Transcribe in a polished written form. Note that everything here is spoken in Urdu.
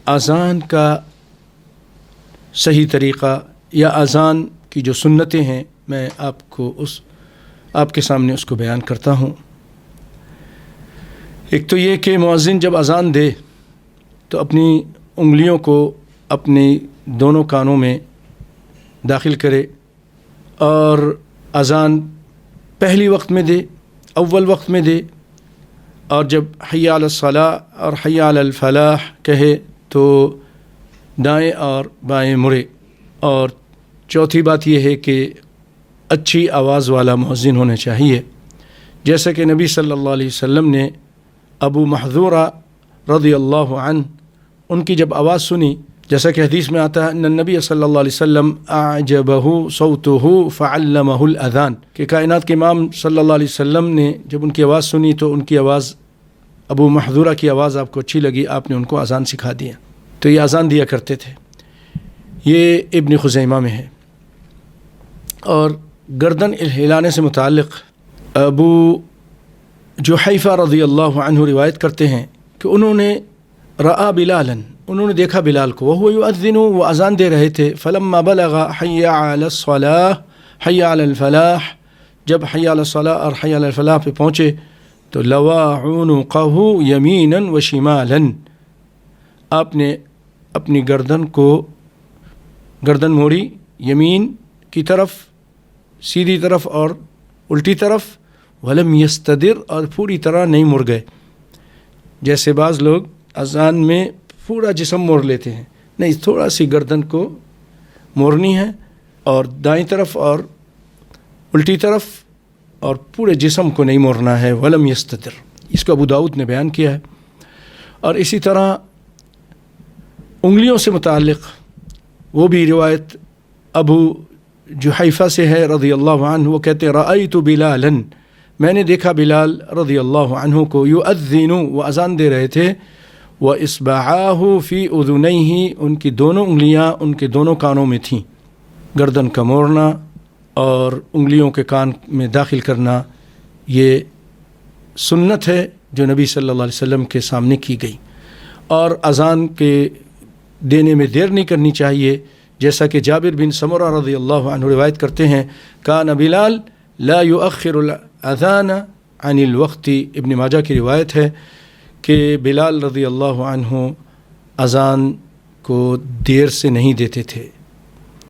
اذان کا صحیح طریقہ یا اذان کی جو سنتیں ہیں میں آپ کے سامنے اس کو بیان کرتا ہوں۔ ایک تو یہ کہ مؤذن جب اذان دے تو اپنی انگلیوں کو اپنی دونوں کانوں میں داخل کرے اور اذان پہلی وقت میں دے، اول وقت میں دے، اور جب حی علی الصلاۃ اور حی علی الفلاح کہے تو دائیں اور بائیں مڑے۔ اور چوتھی بات یہ ہے کہ اچھی آواز والا مؤذن ہونا چاہیے، جیسا کہ نبی صلی اللہ علیہ وسلم نے ابو محذورہ رضی اللہ عنہ ان کی جب آواز سنی، جیسا کہ حدیث میں آتا ہے ان النبی صلی اللہ علیہ وسلم اعجبہ صوتہ فعلمہ الاذان، کہ کائنات کے امام صلی اللہ علیہ وسلم نے جب ان کی آواز سنی تو ان کی آواز، ابو محذورہ کی آواز آپ کو اچھی لگی، آپ نے ان کو اذان سکھا دیا، تو یہ اذان دیا کرتے تھے۔ یہ ابن خزیمہ میں ہے۔ اور گردن ہلانے سے متعلق ابو جحیفہ رضی اللہ عنہ روایت کرتے ہیں کہ انہوں نے رأى بلالا، انہوں نے دیکھا بلال کو، وهو يؤذن، وہ اذان دے رہے تھے، فلما بلغ حی علی الصلاۃ حی علی الفلاح، جب حی علی الصلاۃ اور حی علی الفلاح پہ پہنچے تو لوا عنقہ یمینا وشمالا، آپ نے اپنی گردن موڑی یمین کی طرف، سیدھی طرف اور الٹی طرف، ولم یستدر، اور پوری طرح نہیں مڑ گئے، جیسے بعض لوگ اذان میں پورا جسم موڑ لیتے ہیں، نہیں، تھوڑا سی گردن کو موڑنی ہے اور دائیں طرف اور الٹی طرف، اور پورے جسم کو نہیں موڑنا ہے، ولم یستدر، اس کو ابو داؤد نے بیان کیا ہے۔ اور اسی طرح انگلیوں سے متعلق وہ بھی روایت ابو جحیفہ سے ہے رضی اللہ عنہ، وہ کہتے ہیں رأیت بلالا، میں نے دیکھا بلال رضی اللہ عنہ کو، یؤذن، وہ اذان دے رہے تھے، وَإِصْبَعَاهُ فِي أُذُنَيْهِ، ان کی دونوں انگلیاں ان کے دونوں کانوں میں تھیں۔ گردن کا موڑنا اور انگلیوں کے کان میں داخل کرنا یہ سنت ہے جو نبی صلی اللہ علیہ وسلم کے سامنے کی گئی۔ اور اذان کے دینے میں دیر نہیں کرنی چاہیے، جیسا کہ جابر بن سمرہ رضی اللہ عنہ روایت کرتے ہیں، کان بلال لا یؤخر الاذان عن الوقت، ابن ماجہ کی روایت ہے کہ بلال رضی اللہ عنہ اذان کو دیر سے نہیں دیتے تھے،